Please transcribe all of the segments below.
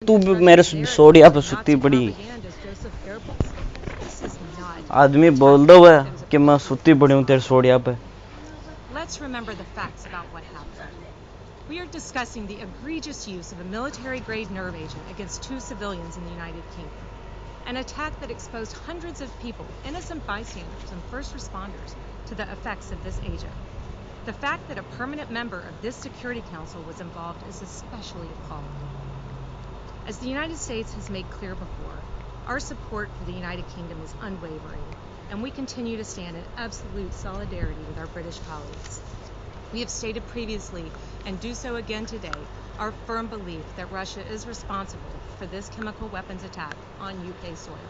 तू मेरे सोड़िया पे सुती पड़ी आदमी बोल दो है कि मैं सुती पड़ी हूँ तेरे सोड़िया पे. Let's remember the facts about what happened. We are discussing the egregious use of a military-grade nerve agent against 2 civilians in the United Kingdom. An attack that exposed hundreds of people, innocent bystanders and first responders, to the effects of this agent. The fact that a permanent member of this Security Council was involved is especially appalling. As the United States has made clear before, our support for the United Kingdom is unwavering, and we continue to stand in absolute solidarity with our British colleagues. We have stated previously, and do so again today, our firm belief that Russia is responsible for this chemical weapons attack on UK soil.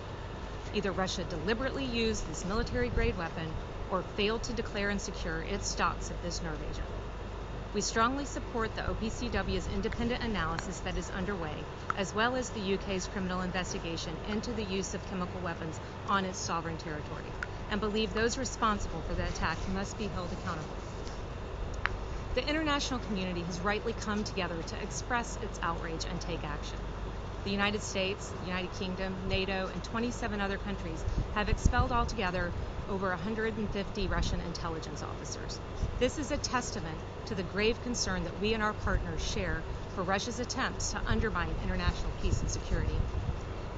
Either Russia deliberately used this military-grade weapon or failed to declare and secure its stocks of this nerve agent. We strongly support the OPCW's independent analysis that is underway, as well as the UK's criminal investigation into the use of chemical weapons on its sovereign territory, and believe those responsible for the attack must be held accountable. The international community has rightly come together to express its outrage and take action. The United States, the United Kingdom, NATO, and 27 other countries have expelled altogether over 150 Russian intelligence officers. This is a testament to the grave concern that we and our partners share for Russia's attempts to undermine international peace and security.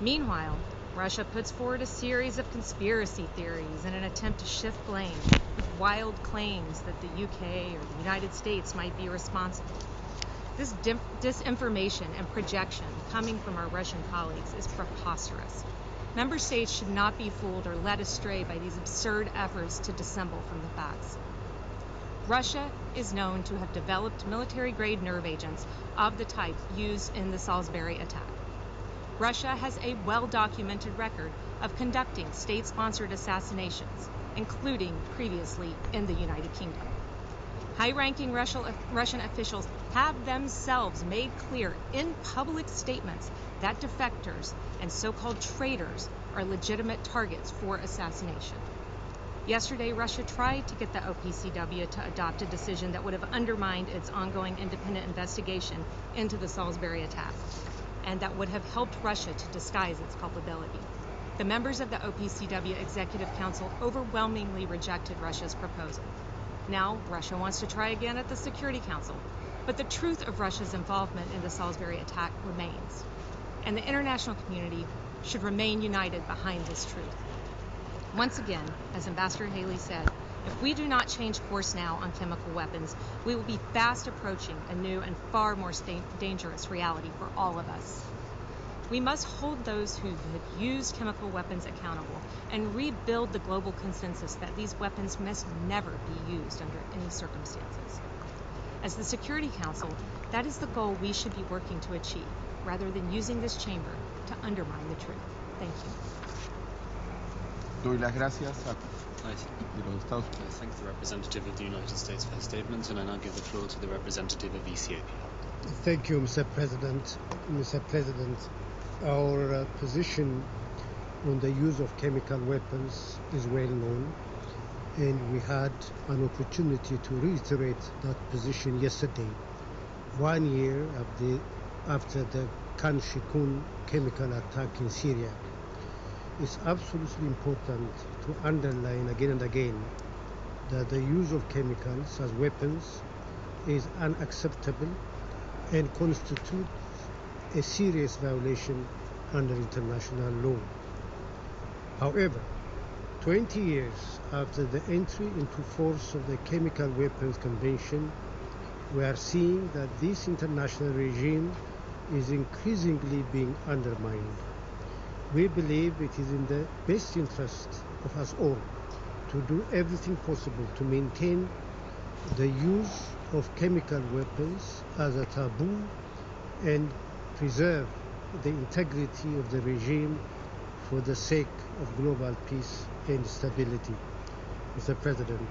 Meanwhile, Russia puts forward a series of conspiracy theories in an attempt to shift blame, with wild claims that the UK or the United States might be responsible. This disinformation and projection coming from our Russian colleagues is preposterous. Member states should not be fooled or led astray by these absurd efforts to dissemble from the facts. Russia is known to have developed military-grade nerve agents of the type used in the Salisbury attack. Russia has a well-documented record of conducting state-sponsored assassinations, including previously in the United Kingdom. High-ranking Russian officials have themselves made clear in public statements that defectors and so-called traitors are legitimate targets for assassination. Yesterday, Russia tried to get the OPCW to adopt a decision that would have undermined its ongoing independent investigation into the Salisbury attack, and that would have helped Russia to disguise its culpability. The members of the OPCW Executive Council overwhelmingly rejected Russia's proposal. Now, Russia wants to try again at the Security Council, but the truth of Russia's involvement in the Salisbury attack remains, and the international community should remain united behind this truth. Once again, as Ambassador Haley said, if we do not change course now on chemical weapons, we will be fast approaching a new and far more dangerous reality for all of us. We must hold those who have used chemical weapons accountable and rebuild the global consensus that these weapons must never be used under any circumstances. As the Security Council, that is the goal we should be working to achieve, rather than using this chamber to undermine the truth. Thank you. Doy las gracias a I thank the representative of the United States for his statement, and I now give the floor to the representative of Ethiopia. Thank you, Mr. President. Mr. President, our position on the use of chemical weapons is well known, and we had an opportunity to reiterate that position yesterday, 1 year after the Khan Shaykhun chemical attack in Syria. It's absolutely important to underline again and again that the use of chemicals as weapons is unacceptable and constitutes a serious violation under international law. However, 20 years after the entry into force of the Chemical Weapons Convention, we are seeing that this international regime is increasingly being undermined. We believe it is in the best interest of us all to do everything possible to maintain the use of chemical weapons as a taboo and preserve the integrity of the regime for the sake of global peace and stability. Mr. President,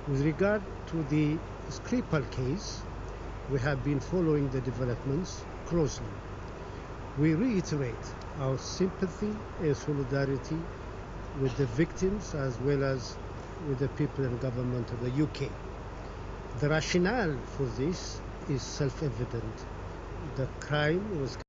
with regard to the Skripal case, we have been following the developments closely. We reiterate our sympathy and solidarity with the victims as well as with the people and government of the UK. The rationale for this is self-evident. The crime was